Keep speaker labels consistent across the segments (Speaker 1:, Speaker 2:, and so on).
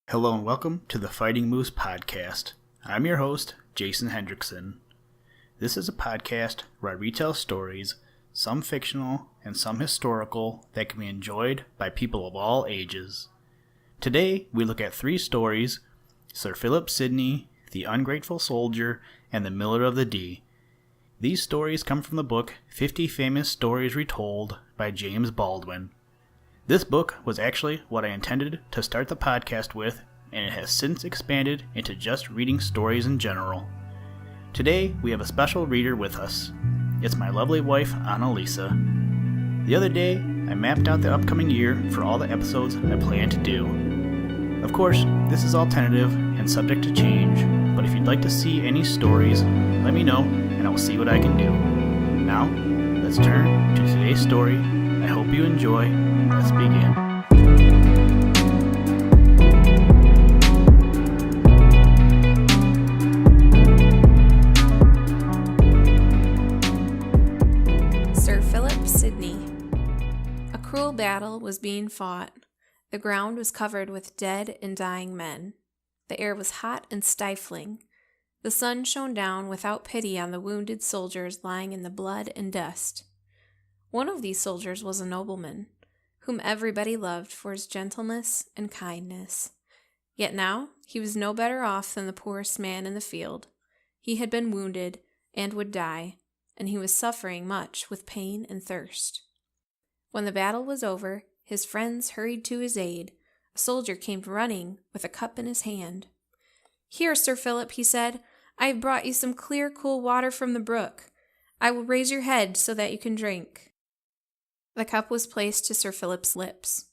Speaker 1: Hello and welcome to the Fighting Moose podcast. I'm your host, Jason Hendrickson. This is a podcast where I retell stories, some fictional and some historical, that can be enjoyed by people of all ages. Today, we look at 3 stories: Sir Phillip Sidney, the Ungrateful Soldier, and the Miller of the Dee. These stories come from the book 50 Famous Stories Retold by James Baldwin. This book was actually what I intended to start the podcast with, and it has since expanded into just reading stories in general. Today, we have a special reader with us. It's my lovely wife, Analiisa. The other day, I mapped out the upcoming year for all the episodes I plan to do. Of course, this is all tentative and subject to change, but if you'd like to see any stories, let me know and I will see what I can do. Now, let's turn to today's story. I hope you enjoy. Let's begin.
Speaker 2: Sir Phillip Sidney. A cruel battle was being fought. The ground was covered with dead and dying men. The air was hot and stifling. The sun shone down without pity on the wounded soldiers lying in the blood and dust. One of these soldiers was a nobleman, whom everybody loved for his gentleness and kindness. Yet now he was no better off than the poorest man in the field. He had been wounded and would die, and he was suffering much with pain and thirst. When the battle was over, his friends hurried to his aid. A soldier came running with a cup in his hand. "Here, Sir Philip," he said, "I have brought you some clear, cool water from the brook. I will raise your head so that you can drink." The cup was placed to Sir Philip's lips.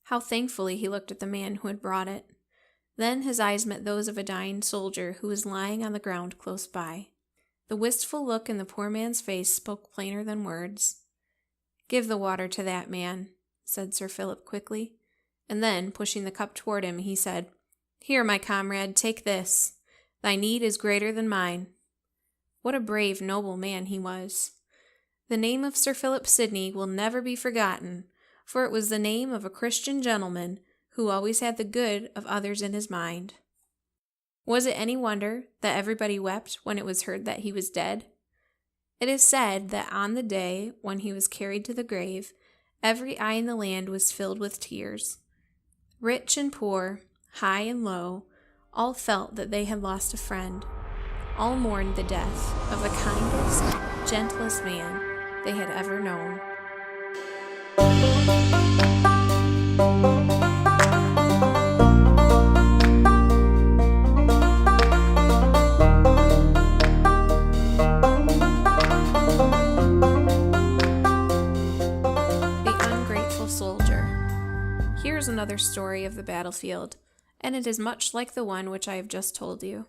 Speaker 2: How thankfully he looked at the man who had brought it. Then his eyes met those of a dying soldier who was lying on the ground close by. The wistful look in the poor man's face spoke plainer than words. "Give the water to that man," said Sir Philip quickly, and then, pushing the cup toward him, he said, "Here, my comrade, take this. Thy need is greater than mine." What a brave, noble man he was. The name of Sir Phillip Sidney will never be forgotten, for it was the name of a Christian gentleman who always had the good of others in his mind. Was it any wonder that everybody wept when it was heard that he was dead? It is said that on the day when he was carried to the grave, every eye in the land was filled with tears. Rich and poor, high and low, all felt that they had lost a friend. All mourned the death of the kindest, gentlest man they had ever known. The Ungrateful Soldier. Here's another story of the battlefield, and it is much like the one which I have just told you.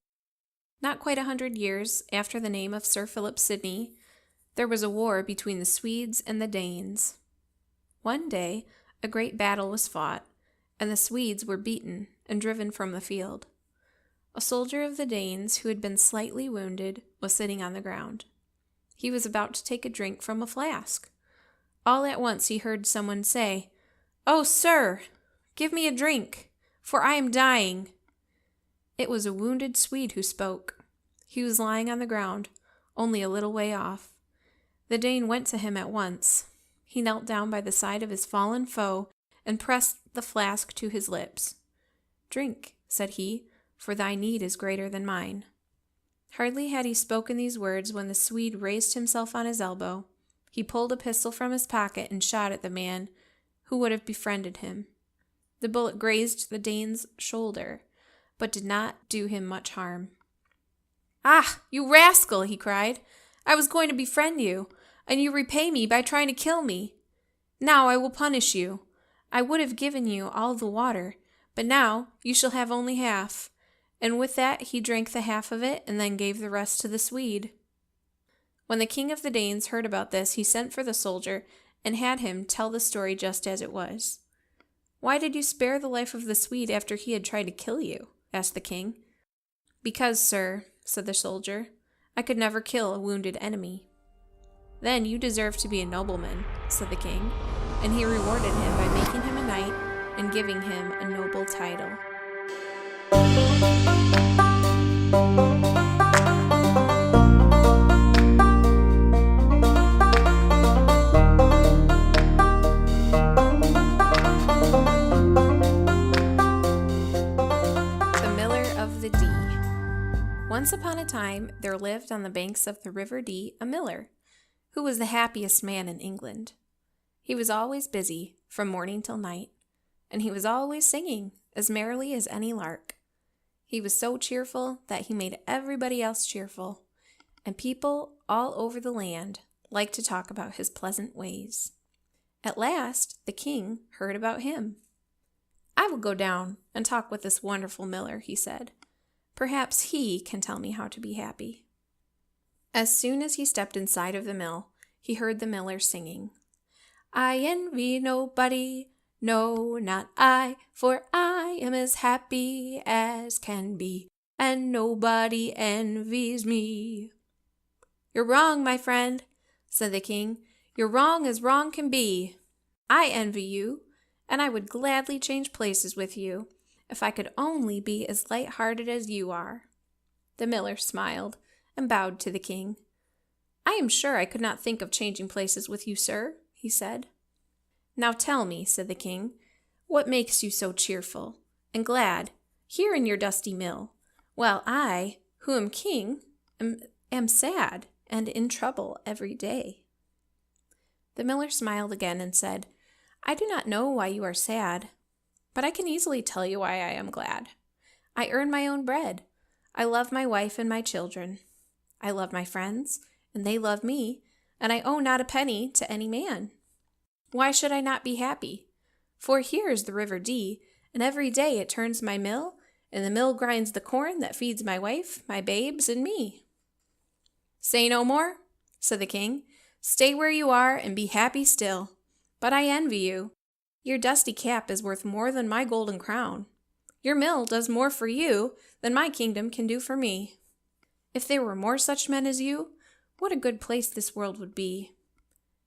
Speaker 2: Not quite 100 years after the name of Sir Phillip Sidney, there was a war between the Swedes and the Danes. One day, a great battle was fought, and the Swedes were beaten and driven from the field. A soldier of the Danes who had been slightly wounded was sitting on the ground. He was about to take a drink from a flask. All at once he heard someone say, "Oh, sir, give me a drink, for I am dying." It was a wounded Swede who spoke. He was lying on the ground, only a little way off. The Dane went to him at once. He knelt down by the side of his fallen foe and pressed the flask to his lips. "Drink," said he, "for thy need is greater than mine." Hardly had he spoken these words when the Swede raised himself on his elbow. He pulled a pistol from his pocket and shot at the man who would have befriended him. The bullet grazed the Dane's shoulder, but did not do him much harm. "Ah, you rascal!" he cried. "I was going to befriend you, and you repay me by trying to kill me. Now I will punish you. I would have given you all the water, but now you shall have only half." And with that he drank the half of it and then gave the rest to the Swede. When the king of the Danes heard about this, he sent for the soldier and had him tell the story just as it was. "Why did you spare the life of the Swede after he had tried to kill you?" asked the king. "Because, sir," said the soldier, "I could never kill a wounded enemy." "Then you deserve to be a nobleman," said the king, and he rewarded him by making him a knight and giving him a noble title. Once upon a time, there lived on the banks of the River Dee a miller, who was the happiest man in England. He was always busy, from morning till night, and he was always singing, as merrily as any lark. He was so cheerful that he made everybody else cheerful, and people all over the land liked to talk about his pleasant ways. At last, the king heard about him. "I will go down and talk with this wonderful miller," he said. "Perhaps he can tell me how to be happy." As soon as he stepped inside of the mill, he heard the miller singing, "I envy nobody, no, not I, for I am as happy as can be, and nobody envies me." "You're wrong, my friend," said the king. "You're wrong as wrong can be. I envy you, and I would gladly change places with you, if I could only be as light-hearted as you are." The miller smiled and bowed to the king. "I am sure I could not think of changing places with you, sir," he said. "Now tell me," said the king, "what makes you so cheerful and glad here in your dusty mill, while I, who am king, am sad and in trouble every day?" The miller smiled again and said, "I do not know why you are sad, but I can easily tell you why I am glad. I earn my own bread. I love my wife and my children. I love my friends, and they love me, and I owe not a penny to any man. Why should I not be happy? For here is the River Dee, and every day it turns my mill, and the mill grinds the corn that feeds my wife, my babes, and me." "Say no more," said the king. "Stay where you are and be happy still. But I envy you. Your dusty cap is worth more than my golden crown. Your mill does more for you than my kingdom can do for me. If there were more such men as you, what a good place this world would be.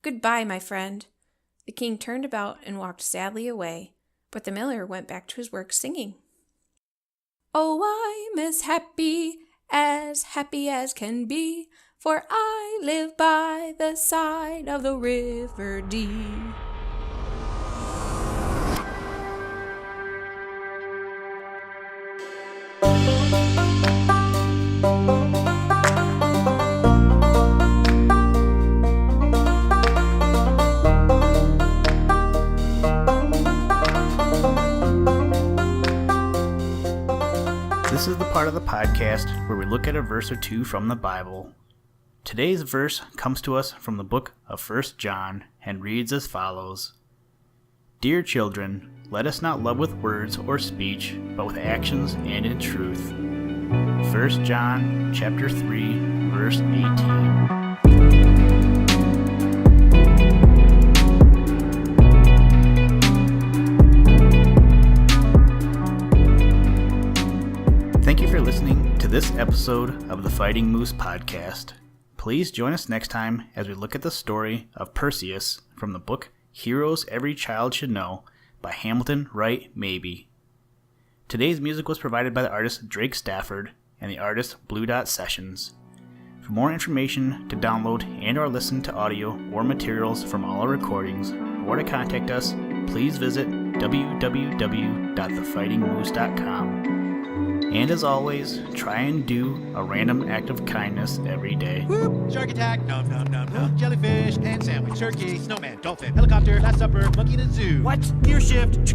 Speaker 2: Goodbye, my friend." The king turned about and walked sadly away, but the miller went back to his work singing, "Oh, I'm as happy as can be, for I live by the side of the River Dee."
Speaker 1: This is the part of the podcast where we look at a verse or two from the Bible. Today's verse comes to us from the book of 1 John and reads as follows. "Dear children, let us not love with words or speech, but with actions and in truth." 1 John chapter 3, verse 18. Thank you for listening to this episode of the Fighting Moose podcast. Please join us next time as we look at the story of Perseus from the book Heroes Every Child Should Know by Hamilton Wright Mabie. Today's music was provided by the artist Drake Stafford and the artist Blue Dot Sessions. For more information, to download and or listen to audio or materials from all our recordings, or to contact us, please visit www.thefightingmoose.com. And as always, try and do a random act of kindness every day.
Speaker 3: Woo! Shark attack, nom nom nom nom. Jellyfish, hand sandwich, turkey, snowman, dolphin, helicopter, last supper, monkey in a zoo. What? Gear shift.